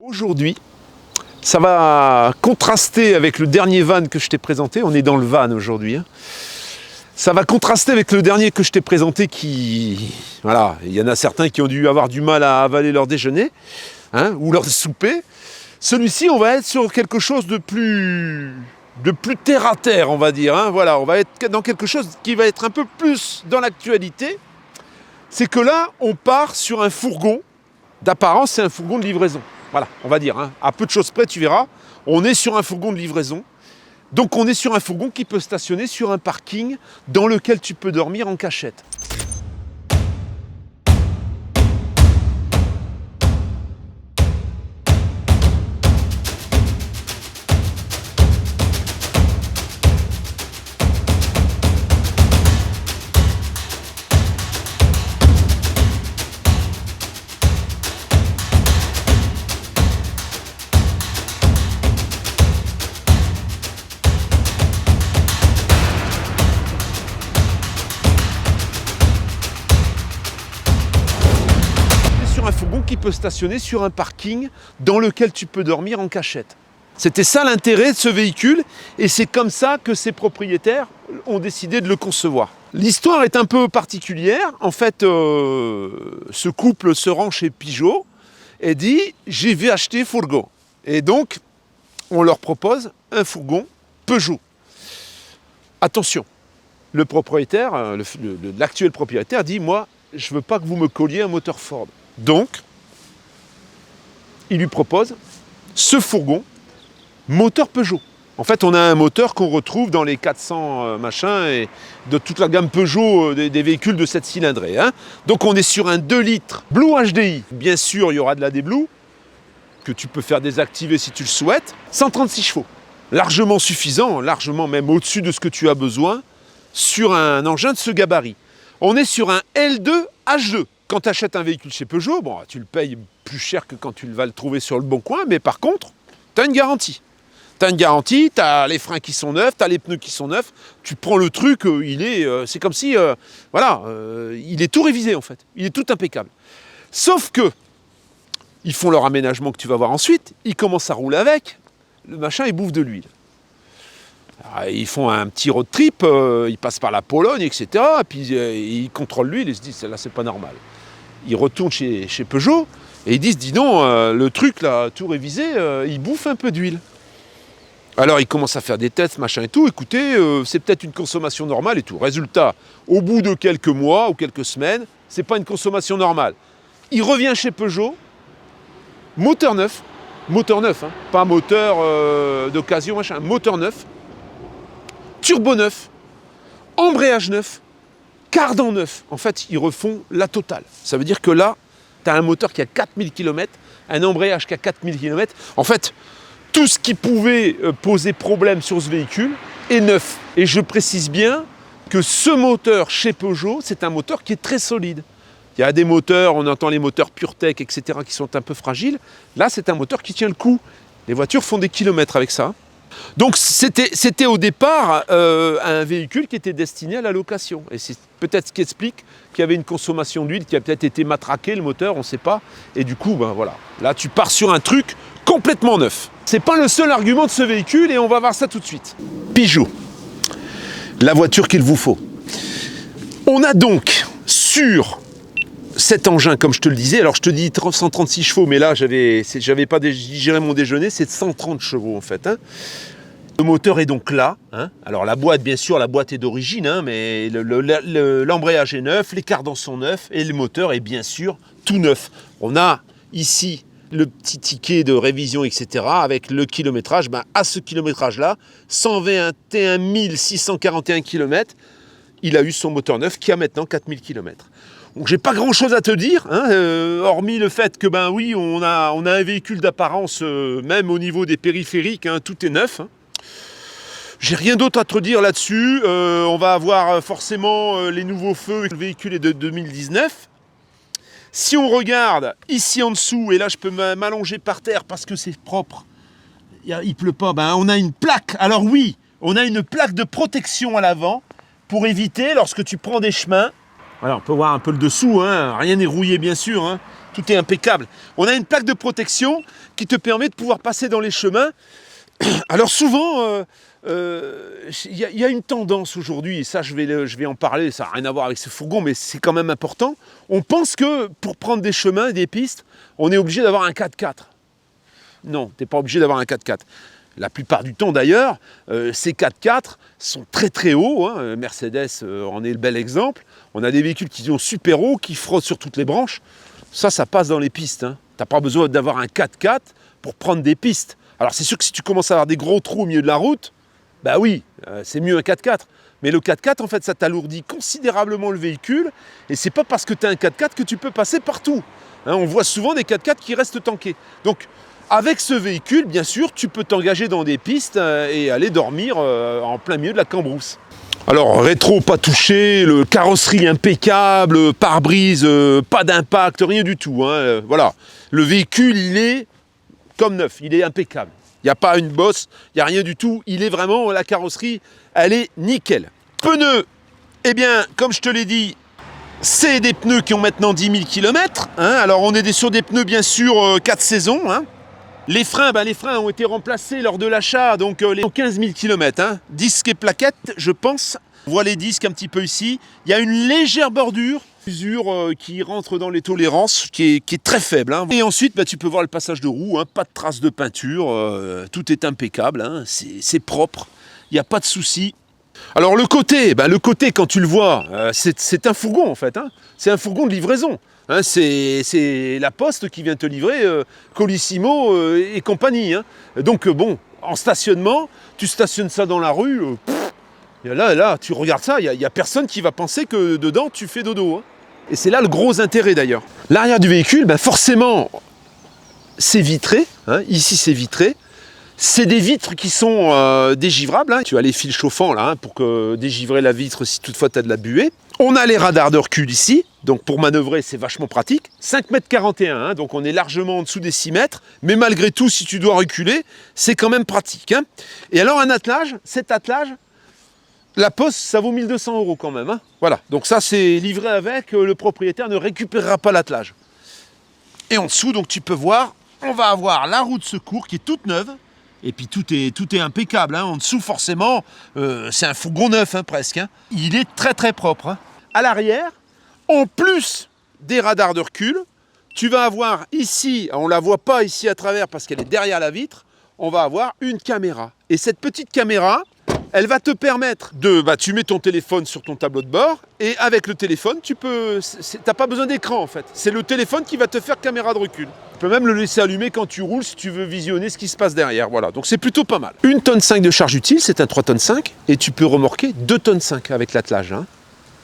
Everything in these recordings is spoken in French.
Aujourd'hui, ça va contraster avec le dernier van que je t'ai présenté. On est dans le van aujourd'hui. Ça va contraster avec le dernier que je t'ai présenté qui... Voilà, il y en a certains qui ont dû avoir du mal à avaler leur déjeuner ou leur souper. Celui-ci, on va être sur quelque chose de plus terre à terre, on va dire. Voilà, on va être dans quelque chose qui va être un peu plus dans l'actualité. C'est que là, on part sur un fourgon. D'apparence, c'est un fourgon de livraison. Voilà, on va dire, à peu de choses près, tu verras, on est sur un fourgon de livraison. Donc on est sur un fourgon qui peut stationner sur un parking dans lequel tu peux dormir en cachette. Un fourgon qui peut stationner sur un parking dans lequel tu peux dormir en cachette. C'était ça l'intérêt de ce véhicule et c'est comme ça que ses propriétaires ont décidé de le concevoir. L'histoire est un peu particulière. En fait, ce couple se rend chez Peugeot et dit « j'ai vu acheter fourgon ». Et donc, on leur propose un fourgon Peugeot. Attention, le propriétaire, l'actuel propriétaire dit « moi, je ne veux pas que vous me colliez un moteur Ford ». Donc, il lui propose ce fourgon moteur Peugeot. En fait, on a un moteur qu'on retrouve dans les 400 machins et de toute la gamme Peugeot des véhicules de cette cylindrée. Donc, on est sur un 2 litres Blue HDI. Bien sûr, il y aura de la D-Blue que tu peux faire désactiver si tu le souhaites. 136 chevaux, largement suffisant, largement même au-dessus de ce que tu as besoin sur un engin de ce gabarit. On est sur un L2 H2. Quand tu achètes un véhicule chez Peugeot, bon, tu le payes plus cher que quand tu vas le trouver sur le bon coin, mais par contre, tu as une garantie. Tu as une garantie, tu as les freins qui sont neufs, tu as les pneus qui sont neufs, tu prends le truc, c'est comme si, il est tout révisé en fait, il est tout impeccable. Sauf que, ils font leur aménagement que tu vas voir ensuite, ils commencent à rouler avec, le machin il bouffe de l'huile. Ils font un petit road trip, ils passent par la Pologne, etc. Et puis ils contrôlent l'huile et se disent, là c'est pas normal. Ils retournent chez Peugeot et ils disent, dis donc, le truc là, tout révisé, il bouffe un peu d'huile. Alors ils commencent à faire des tests, machin et tout. Écoutez, c'est peut-être une consommation normale et tout. Résultat, au bout de quelques mois ou quelques semaines, c'est pas une consommation normale. Il revient chez Peugeot, moteur neuf, pas moteur d'occasion, machin, moteur neuf, turbo neuf, embrayage neuf, cardan neuf. En fait, ils refont la totale. Ça veut dire que là, tu as un moteur qui a 4000 km, un embrayage qui a 4000 km. En fait, tout ce qui pouvait poser problème sur ce véhicule est neuf. Et je précise bien que ce moteur chez Peugeot, c'est un moteur qui est très solide. Il y a des moteurs, on entend les moteurs PureTech, etc., qui sont un peu fragiles. Là, c'est un moteur qui tient le coup. Les voitures font des kilomètres avec ça. Donc c'était au départ un véhicule qui était destiné à la location. Et c'est peut-être ce qui explique qu'il y avait une consommation d'huile qui a peut-être été matraquée, le moteur, on ne sait pas. Et du coup, ben voilà, là tu pars sur un truc complètement neuf. C'est pas le seul argument de ce véhicule et on va voir ça tout de suite. Peugeot, la voiture qu'il vous faut. On a donc sur cet engin, comme je te le disais, alors je te dis 136 chevaux, mais là, j'avais pas digéré mon déjeuner, c'est 130 chevaux en fait. Le moteur est donc là. Alors la boîte, bien sûr, la boîte est d'origine, mais l'embrayage est neuf, les cardans sont neufs et le moteur est bien sûr tout neuf. On a ici le petit ticket de révision, etc. avec le kilométrage. À ce kilométrage-là, 121 641 km, il a eu son moteur neuf qui a maintenant 4000 km. Donc j'ai pas grand chose à te dire, hormis le fait que oui, on a un véhicule d'apparence, même au niveau des périphériques, tout est neuf. J'ai rien d'autre à te dire là-dessus. On va avoir forcément les nouveaux feux. Le véhicule est de 2019. Si on regarde ici en dessous, et là je peux m'allonger par terre parce que c'est propre, il pleut pas, on a une plaque. Alors oui, on a une plaque de protection à l'avant pour éviter, lorsque tu prends des chemins, voilà, on peut voir un peu le dessous, rien n'est rouillé bien sûr, tout est impeccable. On a une plaque de protection qui te permet de pouvoir passer dans les chemins. Alors souvent, y a une tendance aujourd'hui, et ça je vais en parler, ça n'a rien à voir avec ce fourgon, mais c'est quand même important. On pense que pour prendre des chemins, des pistes, on est obligé d'avoir un 4x4. Non, tu n'es pas obligé d'avoir un 4x4. La plupart du temps d'ailleurs, ces 4x4 sont très très hauts, hein. Mercedes en est le bel exemple. On a des véhicules qui sont super hauts, qui frottent sur toutes les branches. Ça passe dans les pistes, hein. Tu n'as pas besoin d'avoir un 4x4 pour prendre des pistes. Alors c'est sûr que si tu commences à avoir des gros trous au milieu de la route, bah oui, c'est mieux un 4x4. Mais le 4x4, en fait, ça t'alourdit considérablement le véhicule. Et c'est pas parce que tu as un 4x4 que tu peux passer partout. Hein, on voit souvent des 4x4 qui restent tankés. Donc, avec ce véhicule, bien sûr, tu peux t'engager dans des pistes et aller dormir en plein milieu de la cambrousse. Alors, rétro pas touché, le carrosserie impeccable, pare-brise, pas d'impact, rien du tout. Hein, voilà, le véhicule, il est comme neuf, il est impeccable. Il n'y a pas une bosse, il n'y a rien du tout. Il est vraiment, la carrosserie, elle est nickel. Pneus, eh bien, comme je te l'ai dit, c'est des pneus qui ont maintenant 10 000 km. Hein. Alors, on est sur des pneus, bien sûr, 4 saisons. Hein. Les freins ont été remplacés lors de l'achat, donc les 15 000 km. Hein. Disques et plaquettes, je pense. On voit les disques un petit peu ici. Il y a une légère bordure. Usure qui rentre dans les tolérances, qui est très faible. Hein. Et ensuite, tu peux voir le passage de roue, hein, pas de traces de peinture, tout est impeccable, hein, c'est propre, il n'y a pas de souci. Alors le côté, quand tu le vois, c'est un fourgon en fait, hein, c'est un fourgon de livraison. Hein, c'est la poste qui vient te livrer Colissimo et compagnie. Hein. Donc bon, en stationnement, tu stationnes ça dans la rue, là, tu regardes ça, il n'y a personne qui va penser que dedans tu fais dodo. Hein. Et c'est là le gros intérêt d'ailleurs. L'arrière du véhicule, forcément, c'est vitré. Hein. Ici, c'est vitré. C'est des vitres qui sont dégivrables. Hein. Tu as les fils chauffants là, hein, pour dégivrer la vitre si toutefois tu as de la buée. On a les radars de recul ici. Donc pour manœuvrer, c'est vachement pratique. 5,41 m, hein, donc on est largement en dessous des 6 mètres. Mais malgré tout, si tu dois reculer, c'est quand même pratique. Hein. Et alors un attelage, cet attelage, la poste, ça vaut 1 200 € quand même. Hein. Voilà, donc ça c'est livré avec, le propriétaire ne récupérera pas l'attelage. Et en dessous, donc tu peux voir, on va avoir la roue de secours qui est toute neuve. Et puis tout est impeccable. Hein. En dessous, forcément, c'est un fourgon neuf hein, presque. Hein. Il est très très propre. Hein. À l'arrière, en plus des radars de recul, tu vas avoir ici, on ne la voit pas ici à travers parce qu'elle est derrière la vitre, on va avoir une caméra. Et cette petite caméra, elle va te permettre de... tu mets ton téléphone sur ton tableau de bord et avec le téléphone, tu n'as pas besoin d'écran en fait. C'est le téléphone qui va te faire caméra de recul. Tu peux même le laisser allumer quand tu roules si tu veux visionner ce qui se passe derrière. Voilà, donc c'est plutôt pas mal. 1,5 tonne de charge utile, c'est un 3,5 tonnes et tu peux remorquer 2,5 tonnes avec l'attelage. Hein.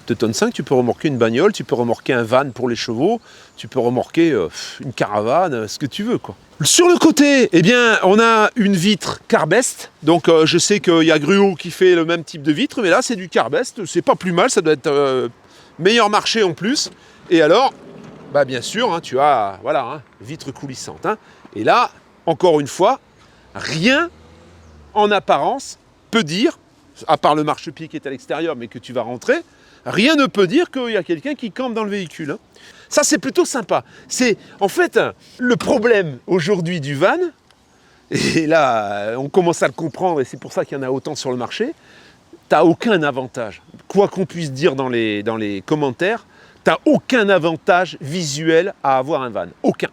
2,5 tonnes, tu peux remorquer une bagnole, tu peux remorquer un van pour les chevaux, tu peux remorquer une caravane, ce que tu veux quoi. Sur le côté, eh bien, on a une vitre Carbest. Donc, je sais qu'il y a Gruau qui fait le même type de vitre, mais là, c'est du Carbest. C'est pas plus mal, ça doit être meilleur marché en plus. Et alors, bien sûr, hein, tu as, voilà, hein, vitre coulissante. Hein. Et là, encore une fois, rien en apparence peut dire, à part le marchepied qui est à l'extérieur, mais que tu vas rentrer, rien ne peut dire qu'il y a quelqu'un qui campe dans le véhicule. Hein. Ça, c'est plutôt sympa. C'est en fait le problème aujourd'hui du van, et là, on commence à le comprendre, et c'est pour ça qu'il y en a autant sur le marché, tu n'as aucun avantage. Quoi qu'on puisse dire dans les commentaires, tu n'as aucun avantage visuel à avoir un van. Aucun.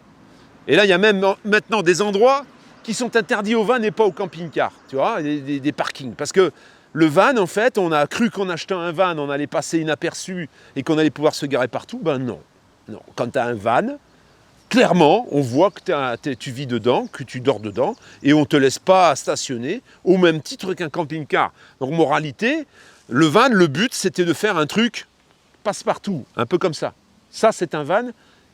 Et là, il y a même maintenant des endroits qui sont interdits aux vannes et pas aux camping-cars, tu vois, des parkings. Parce que le van, en fait, on a cru qu'en achetant un van, on allait passer inaperçu et qu'on allait pouvoir se garer partout. Non. Non. Quand tu as un van, clairement, on voit que tu vis dedans, que tu dors dedans, et on ne te laisse pas stationner au même titre qu'un camping-car. Donc, moralité, le van, le but, c'était de faire un truc passe-partout, un peu comme ça. Ça, c'est un van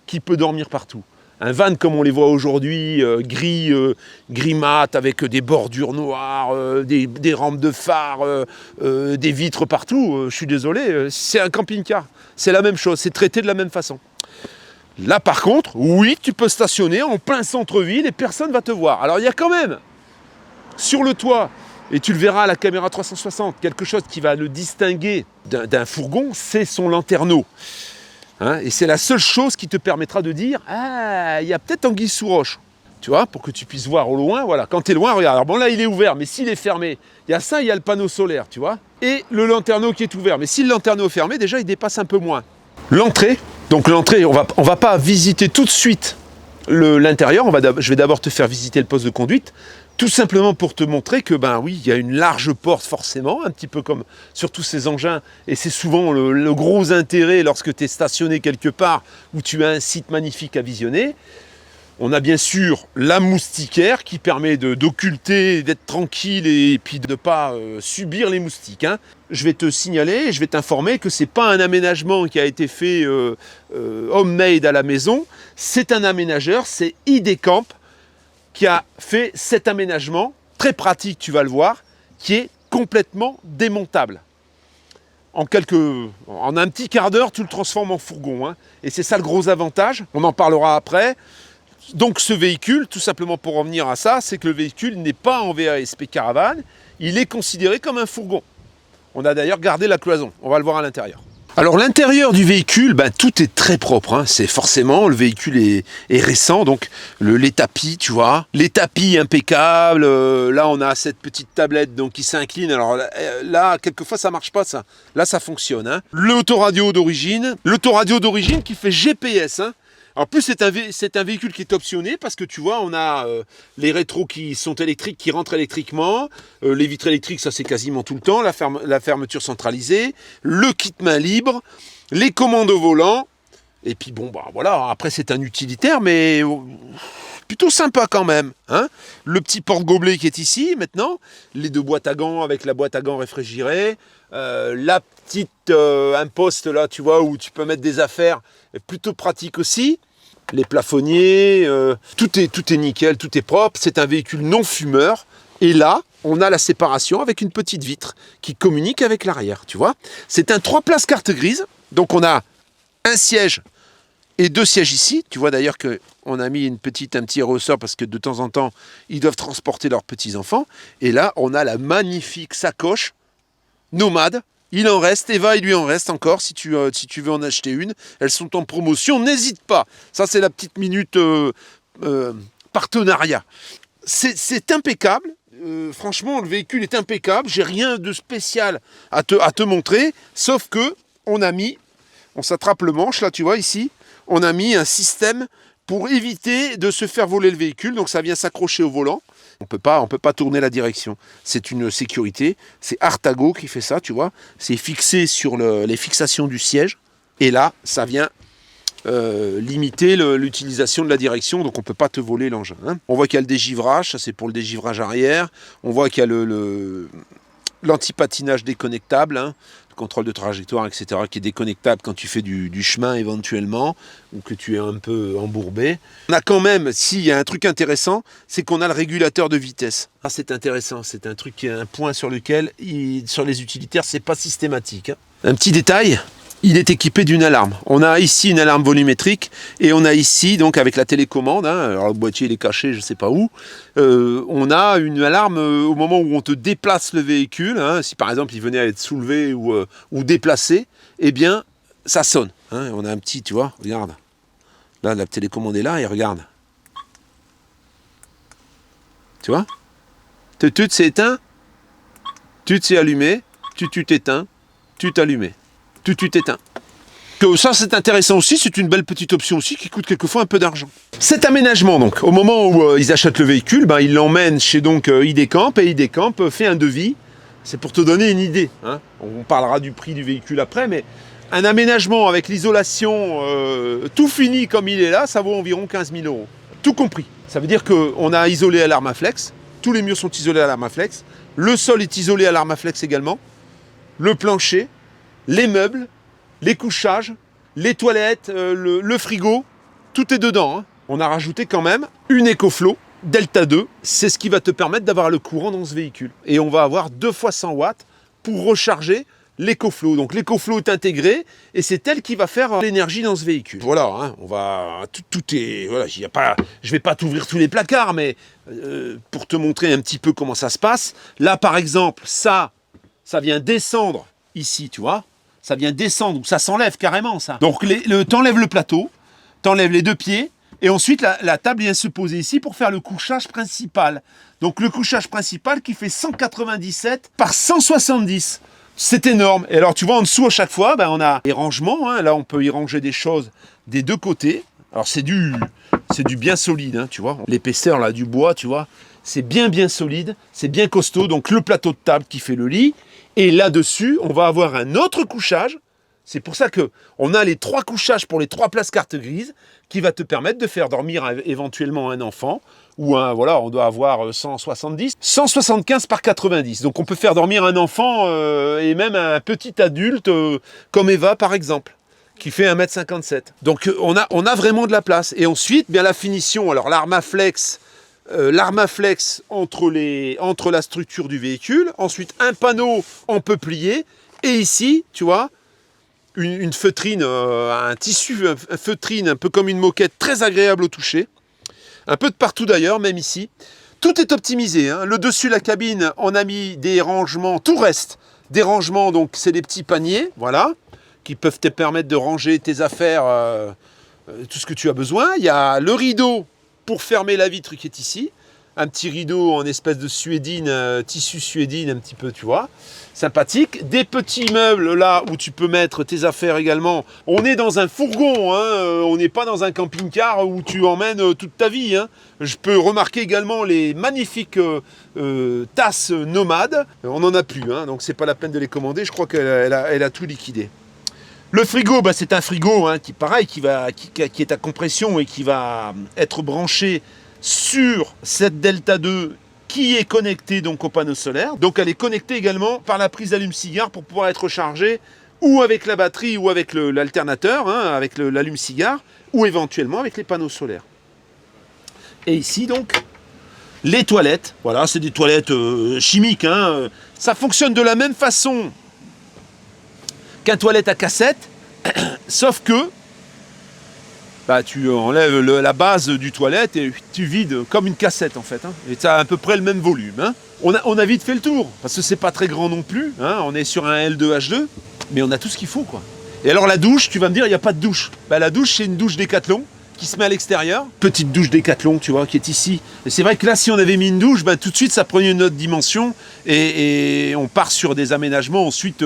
qui peut dormir partout. Un van comme on les voit aujourd'hui, gris mat, avec des bordures noires, des rampes de phare, des vitres partout, je suis désolé, c'est un camping-car. C'est la même chose, c'est traité de la même façon. Là par contre, oui, tu peux stationner en plein centre-ville et personne ne va te voir. Alors il y a quand même, sur le toit, et tu le verras à la caméra 360, quelque chose qui va le distinguer d'un fourgon, c'est son lanterneau. Hein, et c'est la seule chose qui te permettra de dire « Ah, il y a peut-être anguille sous roche ». Tu vois, pour que tu puisses voir au loin, voilà. Quand tu es loin, regarde, alors bon là il est ouvert, mais s'il est fermé, il y a ça, il y a le panneau solaire, tu vois. Et le lanterneau qui est ouvert, mais si le lanterneau est fermé, déjà il dépasse un peu moins. L'entrée, donc l'entrée, on va pas visiter tout de suite l'intérieur, je vais d'abord te faire visiter le poste de conduite, tout simplement pour te montrer que, ben oui, il y a une large porte forcément, un petit peu comme sur tous ces engins, et c'est souvent le gros intérêt lorsque tu es stationné quelque part où tu as un site magnifique à visionner. On a bien sûr la moustiquaire qui permet d'occulter, d'être tranquille et puis de ne pas subir les moustiques. Hein. Je vais te signaler, je vais t'informer que ce n'est pas un aménagement qui a été fait homemade à la maison, c'est un aménageur, c'est ID-Camp qui a fait cet aménagement, très pratique, tu vas le voir, qui est complètement démontable. En un petit quart d'heure, tu le transformes en fourgon. Hein. Et c'est ça le gros avantage, on en parlera après. Donc ce véhicule, tout simplement pour revenir à ça, c'est que le véhicule n'est pas en VASP Caravane, il est considéré comme un fourgon. On a d'ailleurs gardé la cloison, on va le voir à l'intérieur. Alors l'intérieur du véhicule, ben, tout est très propre, hein. C'est forcément, le véhicule est récent, donc les tapis, tu vois, les tapis impeccables, là on a cette petite tablette donc, qui s'incline, alors là quelquefois ça marche pas ça, là ça fonctionne. Hein. L'autoradio d'origine qui fait GPS, hein. En plus, c'est un véhicule qui est optionné parce que tu vois, on a les rétros qui sont électriques, qui rentrent électriquement, les vitres électriques, ça c'est quasiment tout le temps, la fermeture centralisée, le kit main libre, les commandes au volant, et puis bon, bah voilà, après c'est un utilitaire, mais plutôt sympa quand même. Hein, le petit porte-gobelet qui est ici maintenant, les deux boîtes à gants avec la boîte à gants réfrigérée, la petite imposte là, tu vois, où tu peux mettre des affaires, plutôt pratique aussi. Les plafonniers, tout est nickel, tout est propre. C'est un véhicule non fumeur. Et là, on a la séparation avec une petite vitre qui communique avec l'arrière, tu vois. C'est un 3 places carte grise. Donc on a un siège et 2 sièges ici. Tu vois d'ailleurs qu'on a mis un petit ressort parce que de temps en temps, ils doivent transporter leurs petits-enfants. Et là, on a la magnifique sacoche nomade. Il en reste, Eva, il lui en reste encore si tu veux en acheter une. Elles sont en promotion, n'hésite pas. Ça, c'est la petite minute partenariat. C'est impeccable. Franchement, le véhicule est impeccable. J'ai rien de spécial à te montrer, sauf que on s'attrape le manche, là, tu vois, ici. On a mis un système pour éviter de se faire voler le véhicule. Donc, ça vient s'accrocher au volant. On peut pas tourner la direction. C'est une sécurité. C'est Artago qui fait ça, tu vois. C'est fixé sur les fixations du siège. Et là, ça vient limiter l'utilisation de la direction. Donc, on ne peut pas te voler l'engin. Hein. On voit qu'il y a le dégivrage. Ça, c'est pour le dégivrage arrière. On voit qu'il y a l'anti-patinage déconnectable. Hein. Contrôle de trajectoire, etc., qui est déconnectable quand tu fais du chemin éventuellement, ou que tu es un peu embourbé. On a quand même, s'il y a un truc intéressant, c'est qu'on a le régulateur de vitesse. Ah, c'est intéressant, c'est un point sur lequel, sur les utilitaires, c'est pas systématique. Hein. Un petit détail, il est équipé d'une alarme. On a ici une alarme volumétrique, et on a ici, donc avec la télécommande, hein, alors le boîtier il est caché, je ne sais pas où, on a une alarme au moment où on te déplace le véhicule, hein, si par exemple il venait à être soulevé ou déplacé, eh bien ça sonne. Hein, on a un petit, tu vois, regarde, là la télécommande est là, et regarde. Tu vois, tu s'est éteint, tu t'es allumé, tu t'éteins, tu t'allumais. Tu t'éteins. Ça c'est intéressant aussi, c'est une belle petite option aussi qui coûte quelquefois un peu d'argent. Cet aménagement donc, au moment où ils achètent le véhicule, ben, ils l'emmènent chez donc ID-Camp et ID-Camp fait un devis. C'est pour te donner une idée. Hein. On parlera du prix du véhicule après, mais un aménagement avec l'isolation tout fini comme il est là, ça vaut environ 15 000 €. Tout compris. Ça veut dire qu'on a isolé à l'Armaflex, tous les murs sont isolés à l'Armaflex, le sol est isolé à l'Armaflex également, le plancher, les meubles, les couchages, les toilettes, le frigo, tout est dedans. Hein. On a rajouté quand même une EcoFlow Delta 2. C'est ce qui va te permettre d'avoir le courant dans ce véhicule. Et on va avoir 2 fois 100 watts pour recharger l'EcoFlow. Donc l'EcoFlow est intégrée et c'est elle qui va faire l'énergie dans ce véhicule. Voilà, hein, tout est... Voilà, je ne vais pas t'ouvrir tous les placards, mais pour te montrer un petit peu comment ça se passe. Là, par exemple, ça vient descendre ici, tu vois. ça vient descendre, ou ça s'enlève carrément ça. Donc t'enlèves le plateau, t'enlèves les deux pieds, et ensuite la table vient se poser ici pour faire le couchage principal. Donc le couchage principal qui fait 197 par 170. C'est énorme. Et alors tu vois en dessous à chaque fois, on a les rangements, hein. Là on peut y ranger des choses des deux côtés. Alors c'est du bien solide, hein, tu vois. L'épaisseur là du bois, tu vois, c'est bien solide, c'est bien costaud. Donc le plateau de table qui fait le lit. Et là-dessus, on va avoir un autre couchage. C'est pour ça qu'on a les 3 couchages pour les 3 places carte grise qui va te permettre de faire dormir éventuellement un enfant. Ou voilà, on doit avoir 175 par 90. Donc on peut faire dormir un enfant et même un petit adulte comme Eva par exemple, qui fait 1,57 m. Donc on a vraiment de la place. Et ensuite, bien la finition, alors l'Armaflex entre la structure du véhicule, ensuite un panneau en peuplier, et ici, tu vois, une feutrine, un tissu, un feutrine un peu comme une moquette, très agréable au toucher, un peu de partout d'ailleurs, même ici. Tout est optimisé, hein. Le dessus de la cabine, on a mis des rangements, tout reste, des rangements, donc c'est des petits paniers, voilà, qui peuvent te permettre de ranger tes affaires, tout ce que tu as besoin. Il y a le rideau pour fermer la vitre qui est ici, un petit rideau en espèce de suédine, tissu suédine un petit peu, tu vois, sympathique. Des petits meubles là où tu peux mettre tes affaires également. On est dans un fourgon, hein, on n'est pas dans un camping-car où tu emmènes toute ta vie, hein. Je peux remarquer également les magnifiques tasses nomades. On n'en a plus, hein, donc c'est pas la peine de les commander, je crois qu'elle a tout liquidé. Le frigo, c'est un frigo, hein, qui est à compression et qui va être branché sur cette Delta 2 qui est connectée donc au panneau solaire. Donc elle est connectée également par la prise d'allume-cigare pour pouvoir être rechargée ou avec la batterie ou avec l'alternateur, hein, avec l'allume-cigare, ou éventuellement avec les panneaux solaires. Et ici donc, les toilettes. Voilà, c'est des toilettes chimiques, hein. Ça fonctionne de la même façon qu'un toilette à cassette, sauf que tu enlèves la base du toilette et tu vides comme une cassette en fait, hein, et ça a à peu près le même volume, hein. On a vite fait le tour, parce que c'est pas très grand non plus, hein, on est sur un L2H2, mais on a tout ce qu'il faut, quoi. Et alors la douche, tu vas me dire, il n'y a pas de douche. La douche, c'est une douche Décathlon qui se met à l'extérieur. Petite douche Décathlon, tu vois, qui est ici. Et c'est vrai que là, si on avait mis une douche, tout de suite, ça prenait une autre dimension, et on part sur des aménagements ensuite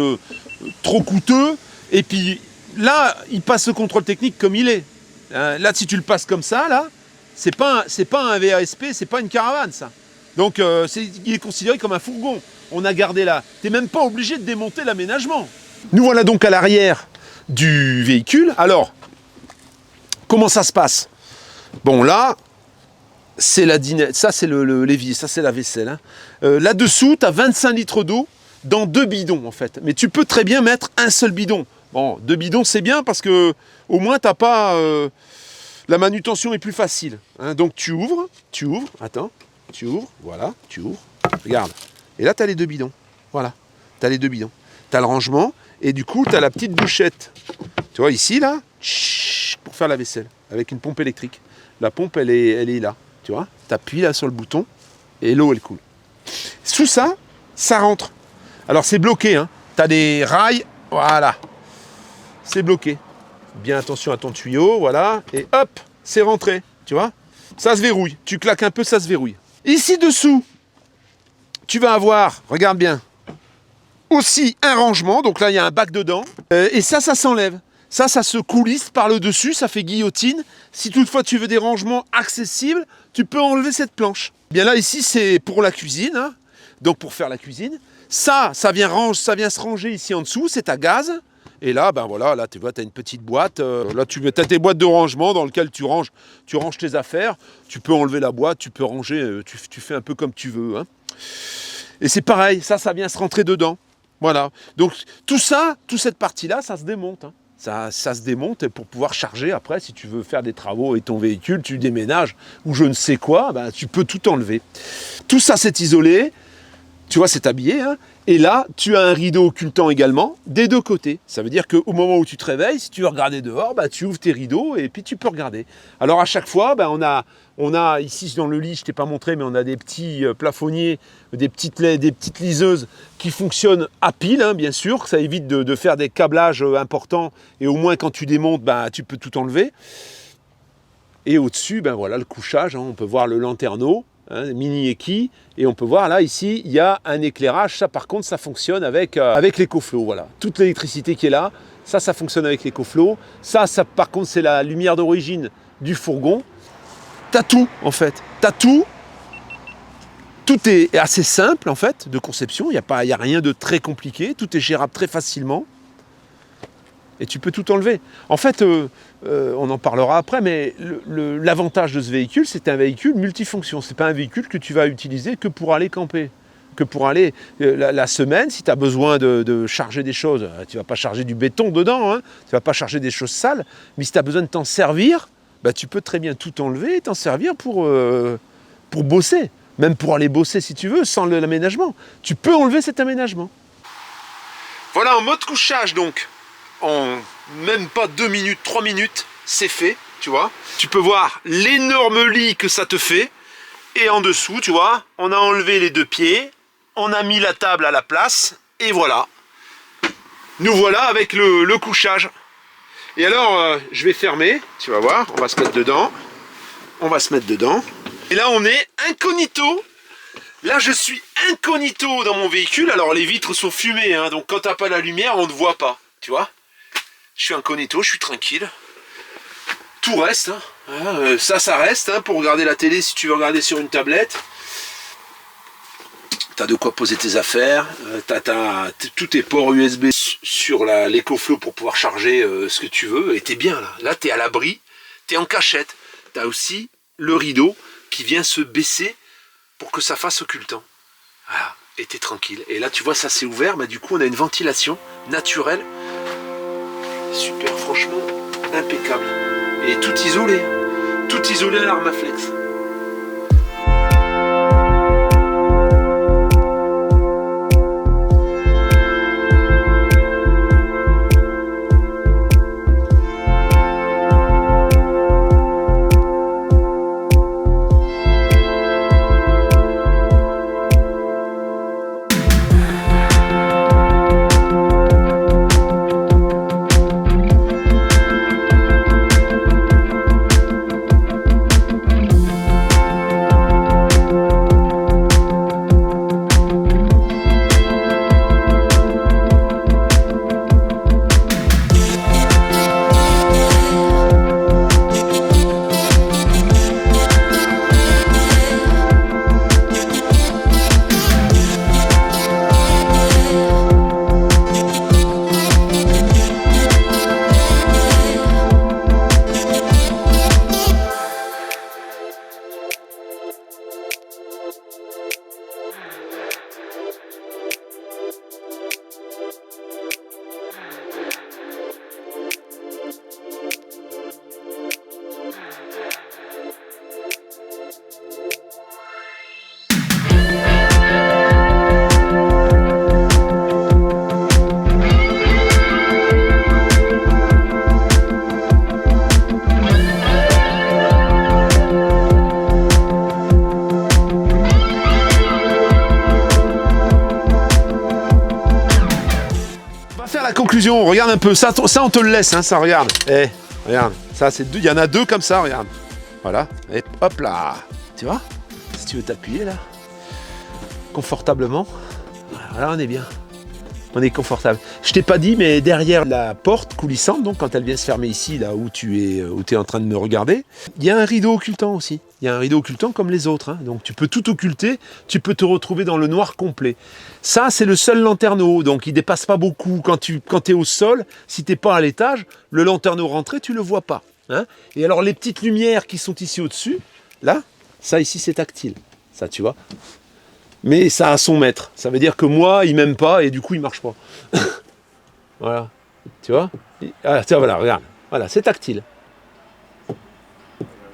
trop coûteux. Et puis là, il passe le contrôle technique comme il est. Là, si tu le passes comme ça, là, c'est pas un VASP, c'est pas une caravane, ça. Donc, il est considéré comme un fourgon. On a gardé là. Tu n'es même pas obligé de démonter l'aménagement. Nous voilà donc à l'arrière du véhicule. Alors, comment ça se passe? Bon, là, c'est la dinette. Ça, c'est l'évier. Ça, c'est la vaisselle, hein. Là-dessous, tu as 25 litres d'eau dans 2 bidons, en fait. Mais tu peux très bien mettre un seul bidon. Bon, 2 bidons, c'est bien parce que au moins, t'as pas... la manutention est plus facile, hein. Donc, tu ouvres, attends, tu ouvres, voilà, tu ouvres, regarde. Et là, tu as les 2 bidons, voilà, tu as les 2 bidons. Tu as le rangement, et du coup, tu as la petite douchette. Tu vois, ici, là, pour faire la vaisselle, avec une pompe électrique. La pompe, elle est là, tu vois. Tu appuies là sur le bouton, et l'eau, elle coule. Sous ça, ça rentre. Alors, c'est bloqué, hein. Tu as des rails, voilà. C'est bloqué. Bien attention à ton tuyau, voilà. Et hop, c'est rentré, tu vois. Ça se verrouille. Tu claques un peu, ça se verrouille. Ici dessous, tu vas avoir, regarde bien, aussi un rangement. Donc là, il y a un bac dedans. Et ça s'enlève. Ça se coulisse par le dessus, ça fait guillotine. Si toutefois tu veux des rangements accessibles, tu peux enlever cette planche. Bien là, ici, c'est pour la cuisine, hein. Donc pour faire la cuisine. Ça vient se ranger ici en dessous, c'est à gaz. Et là, voilà, là tu vois, tu as une petite boîte. Là, tu as tes boîtes de rangement dans lesquelles tu ranges tes affaires. Tu peux enlever la boîte, tu peux ranger, tu fais un peu comme tu veux, hein. Et c'est pareil, ça vient se rentrer dedans. Voilà. Donc tout ça, toute cette partie-là, ça se démonte, hein. Ça se démonte pour pouvoir charger après, si tu veux faire des travaux et ton véhicule, tu déménages ou je ne sais quoi, tu peux tout enlever. Tout ça, c'est isolé. Tu vois, c'est habillé, hein. Et là, tu as un rideau occultant également, des 2 côtés. Ça veut dire qu'au moment où tu te réveilles, si tu veux regarder dehors, tu ouvres tes rideaux et puis tu peux regarder. Alors à chaque fois, on On a ici dans le lit, je ne t'ai pas montré, mais on a des petits plafonniers, des petites liseuses qui fonctionnent à pile, hein, bien sûr. Ça évite de faire des câblages importants et au moins quand tu démontes, bah, tu peux tout enlever. Et au-dessus, ben voilà le couchage, hein, on peut voir le lanterneau, hein, mini équille, et on peut voir là, ici, il y a un éclairage. Ça, par contre, ça fonctionne avec l'EcoFlow. Voilà. Toute l'électricité qui est là, ça fonctionne avec l'EcoFlow. Ça, par contre, c'est la lumière d'origine du fourgon. T'as tout, en fait. T'as tout. Tout est assez simple, en fait, de conception. Il n'y a rien de très compliqué. Tout est gérable très facilement. Et tu peux tout enlever. En fait, on en parlera après, mais l'avantage de ce véhicule, c'est un véhicule multifonction. Ce n'est pas un véhicule que tu vas utiliser que pour aller camper. Que pour aller la semaine, si tu as besoin de charger des choses, tu ne vas pas charger du béton dedans, hein, tu ne vas pas charger des choses sales, mais si tu as besoin de t'en servir, bah, tu peux très bien tout enlever et t'en servir pour bosser. Même pour aller bosser si tu veux, sans l'aménagement. Tu peux enlever cet aménagement. Voilà, en mode couchage donc. En même pas 2 minutes, 3 minutes, c'est fait, tu vois. Tu peux voir l'énorme lit que ça te fait. Et en dessous, tu vois, on a enlevé les 2 pieds, on a mis la table à la place, et voilà. Nous voilà avec le couchage. Et alors, je vais fermer, tu vas voir, on va se mettre dedans. On va se mettre dedans. Et là, on est incognito. Là, je suis incognito dans mon véhicule. Alors, les vitres sont fumées, hein, donc quand tu n'as pas la lumière, on ne voit pas, tu vois. Je suis incognito, je suis tranquille. Tout reste, hein. Ça reste, hein, pour regarder la télé si tu veux regarder sur une tablette. Tu as de quoi poser tes affaires. Tous tes ports USB sur l'EcoFlow pour pouvoir charger ce que tu veux. Et tu es bien là. Là, tu es à l'abri, tu es en cachette. Tu as aussi le rideau qui vient se baisser pour que ça fasse occultant. Voilà, et tu es tranquille. Et là, tu vois, ça s'est ouvert, mais du coup, on a une ventilation naturelle. Super, franchement, impeccable. Et tout isolé à l'Armaflex. Conclusion, regarde un peu, ça on te le laisse, hein, ça regarde. Regarde, ça c'est deux, il y en a 2 comme ça, regarde. Voilà, et hop là, tu vois, si tu veux t'appuyer là, confortablement, voilà, on est bien, on est confortable. Je t'ai pas dit, mais derrière la porte coulissante, donc quand elle vient se fermer ici, là où tu es en train de me regarder, il y a un rideau occultant aussi. Il y a un rideau occultant comme les autres, hein. Donc tu peux tout occulter, tu peux te retrouver dans le noir complet. Ça, c'est le seul lanterneau, donc il dépasse pas beaucoup. Quand tu es au sol, si tu n'es pas à l'étage, le lanterneau rentré, tu le vois pas, hein. Et alors les petites lumières qui sont ici au-dessus, là, ça ici c'est tactile, ça tu vois. Mais ça a son maître, ça veut dire que moi, il m'aime pas et du coup il marche pas. Voilà, tu vois. Ah, tiens, voilà, regarde, voilà, c'est tactile.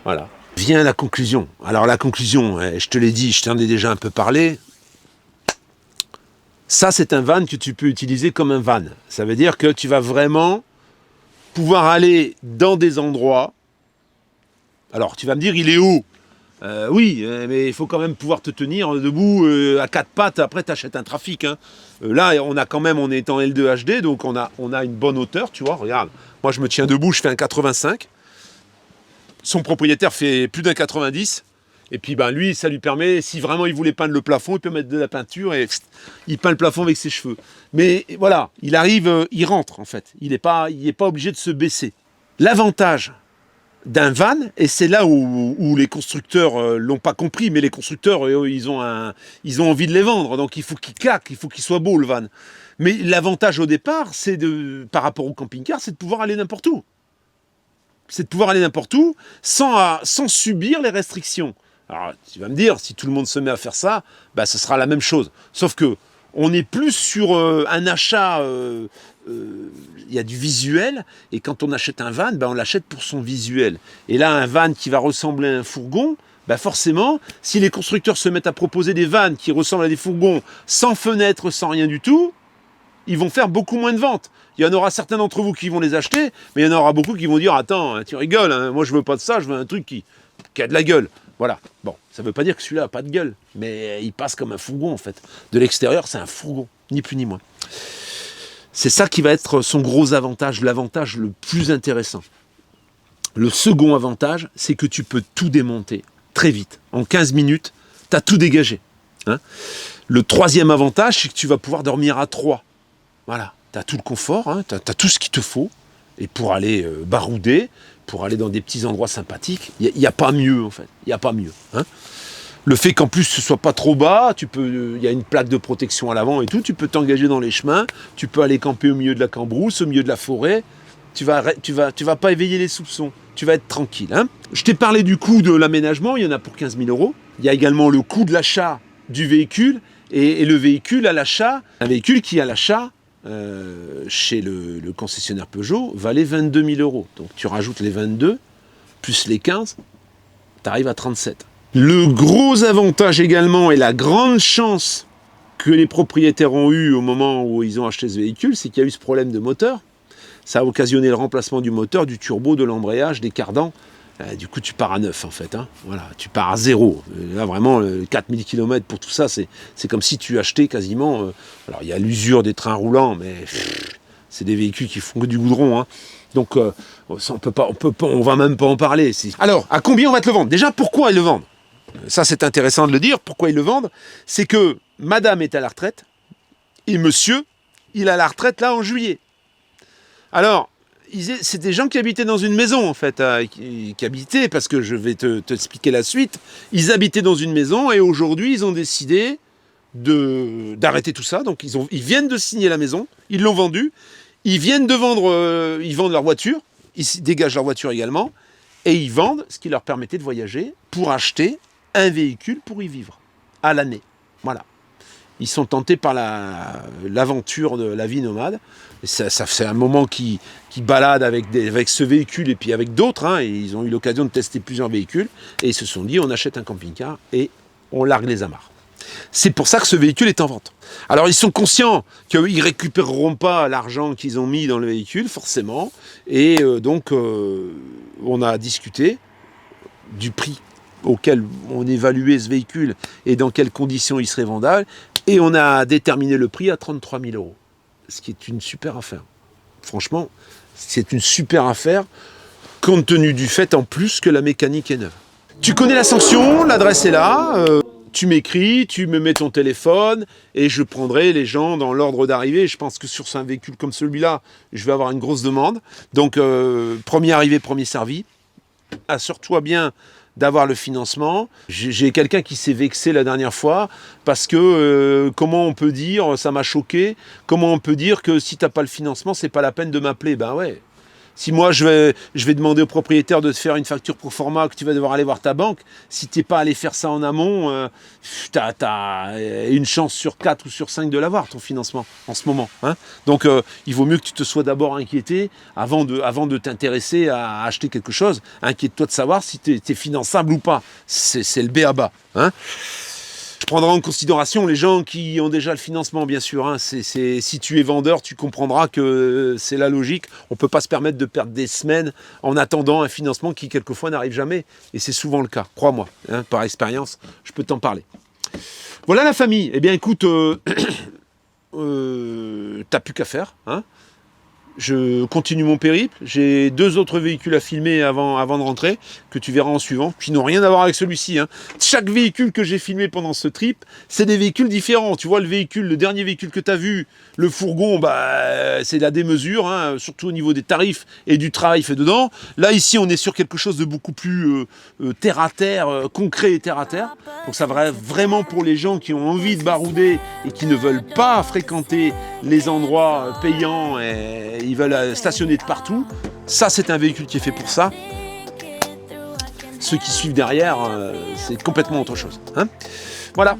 Voilà. Vient la conclusion. Alors la conclusion, je te l'ai dit, je t'en ai déjà un peu parlé. Ça, c'est un van que tu peux utiliser comme un van. Ça veut dire que tu vas vraiment pouvoir aller dans des endroits. Alors, tu vas me dire, il est haut. Oui, mais il faut quand même pouvoir te tenir debout à quatre pattes. Après, tu achètes un trafic. Hein. Là, on est en L2 HD, donc on a une bonne hauteur, tu vois. Regarde, moi je me tiens debout, je fais un 85. Son propriétaire fait plus d'un 90. Et puis ben, lui, ça lui permet, si vraiment il voulait peindre le plafond, il peut mettre de la peinture et il peint le plafond avec ses cheveux. Mais voilà, il arrive, il rentre en fait. Il n'est pas obligé de se baisser. L'avantage d'un van, et c'est là où les constructeurs l'ont pas compris, mais les constructeurs, ils ont envie de les vendre, donc il faut qu'ils claquent, il faut qu'il soit beau le van. Mais l'avantage au départ, par rapport au camping-car, c'est de pouvoir aller n'importe où. C'est de pouvoir aller n'importe où sans subir les restrictions. Alors tu vas me dire, si tout le monde se met à faire ça, bah, ce sera la même chose. Sauf que on est plus sur un achat, il y a du visuel, et quand on achète un van, ben on l'achète pour son visuel. Et là, un van qui va ressembler à un fourgon, ben forcément, si les constructeurs se mettent à proposer des vannes qui ressemblent à des fourgons, sans fenêtre, sans rien du tout, ils vont faire beaucoup moins de ventes. Il y en aura certains d'entre vous qui vont les acheter, mais il y en aura beaucoup qui vont dire « Attends, tu rigoles, hein, moi je veux pas de ça, je veux un truc qui a de la gueule. » Voilà. Bon, ça veut pas dire que celui-là a pas de gueule, mais il passe comme un fourgon en fait. De l'extérieur, c'est un fourgon, ni plus ni moins. C'est ça qui va être son gros avantage, l'avantage le plus intéressant. Le second avantage, c'est que tu peux tout démonter très vite. En 15 minutes, tu as tout dégagé. Hein. Le troisième avantage, c'est que tu vas pouvoir dormir à 3. Voilà, tu as tout le confort, hein, tu as tout ce qu'il te faut. Et pour aller barouder, pour aller dans des petits endroits sympathiques, il n'y a pas mieux en fait. Il n'y a pas mieux. Hein. Le fait qu'en plus ce soit pas trop bas, il y a une plaque de protection à l'avant et tout, tu peux t'engager dans les chemins, tu peux aller camper au milieu de la cambrousse, au milieu de la forêt, tu vas pas éveiller les soupçons, tu vas être tranquille. Hein. Je t'ai parlé du coût de l'aménagement, il y en a pour 15 000 €. Il y a également le coût de l'achat du véhicule, et le véhicule à l'achat, un véhicule qui à l'achat, chez le concessionnaire Peugeot, valait 22 000 €. Donc tu rajoutes les 22, plus les 15, tu arrives à 37. Le gros avantage également et la grande chance que les propriétaires ont eu au moment où ils ont acheté ce véhicule, c'est qu'il y a eu ce problème de moteur. Ça a occasionné le remplacement du moteur, du turbo, de l'embrayage, des cardans. Du coup, tu pars à 9 en fait. Hein. Voilà, tu pars à 0. Là, vraiment, 4000 km pour tout ça, c'est comme si tu achetais quasiment... alors, il y a l'usure des trains roulants, mais c'est des véhicules qui font que du goudron. Hein. Donc, on va même pas en parler. Alors, à combien on va te le vendre? Déjà, pourquoi ils le vendent? Ça, c'est intéressant de le dire. Pourquoi ils le vendent? C'est que madame est à la retraite et monsieur, il est à la retraite là en juillet. Alors, c'est des gens qui habitaient dans une maison, en fait, qui habitaient, parce que je vais te expliquer la suite. Ils habitaient dans une maison et aujourd'hui, ils ont décidé d'arrêter tout ça. Donc, ils viennent de signer la maison, ils l'ont vendue, ils viennent de vendre, ils vendent leur voiture, ils dégagent leur voiture également, et ils vendent ce qui leur permettait de voyager pour acheter un véhicule pour y vivre, à l'année. Voilà. Ils sont tentés par l'aventure de la vie nomade. Ça fait un moment qu'ils baladent avec ce véhicule et puis avec d'autres. Hein, et ils ont eu l'occasion de tester plusieurs véhicules. Et ils se sont dit, on achète un camping-car et on largue les amarres. C'est pour ça que ce véhicule est en vente. Alors, ils sont conscients qu'ils ne récupéreront pas l'argent qu'ils ont mis dans le véhicule, forcément. Et donc, on a discuté du prix auquel on évaluait ce véhicule et dans quelles conditions il serait vendable. Et on a déterminé le prix à 33 000 €. Ce qui est une super affaire. Franchement, c'est une super affaire, compte tenu du fait en plus que la mécanique est neuve. Tu connais la sanction, l'adresse est là, tu m'écris, tu me mets ton téléphone, et je prendrai les gens dans l'ordre d'arrivée. Je pense que sur un véhicule comme celui-là, je vais avoir une grosse demande. Donc, premier arrivé, premier servi. Assure-toi bien d'avoir le financement. J'ai quelqu'un qui s'est vexé la dernière fois parce que comment on peut dire, ça m'a choqué, comment on peut dire que si tu n'as pas le financement, c'est pas la peine de m'appeler. Ben ouais. Si moi je vais demander au propriétaire de te faire une facture pro forma, que tu vas devoir aller voir ta banque, si tu n'es pas allé faire ça en amont, tu as une chance sur 4 ou sur 5 de l'avoir, ton financement, en ce moment. Hein. Donc il vaut mieux que tu te sois d'abord inquiété avant de t'intéresser à acheter quelque chose. Inquiète-toi de savoir si tu es finançable ou pas. C'est le b.a.-ba. Hein. prendras en considération les gens qui ont déjà le financement, bien sûr. Hein. Si tu es vendeur, tu comprendras que c'est la logique. On ne peut pas se permettre de perdre des semaines en attendant un financement qui, quelquefois, n'arrive jamais. Et c'est souvent le cas, crois-moi. Hein, par expérience, je peux t'en parler. Voilà la famille. Eh bien, écoute, t'as plus qu'à faire. Hein. Je continue mon périple. J'ai 2 autres véhicules à filmer avant de rentrer, que tu verras en suivant, qui n'ont rien à voir avec celui-ci. Hein. Chaque véhicule que j'ai filmé pendant ce trip, c'est des véhicules différents. Tu vois, le dernier véhicule que tu as vu, le fourgon, c'est la démesure, hein, surtout au niveau des tarifs et du travail fait dedans. Là, ici, on est sur quelque chose de beaucoup plus terre-à-terre, concret et terre-à-terre. Donc ça va vraiment pour les gens qui ont envie de barouder et qui ne veulent pas fréquenter les endroits payants et ils veulent stationner de partout. Ça, c'est un véhicule qui est fait pour ça. Ceux qui suivent derrière, c'est complètement autre chose. Hein, voilà.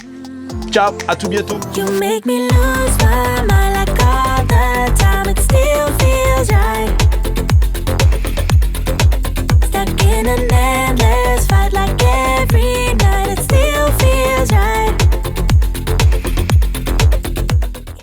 Ciao, à tout bientôt. You make me lose my mind like all the time. It's still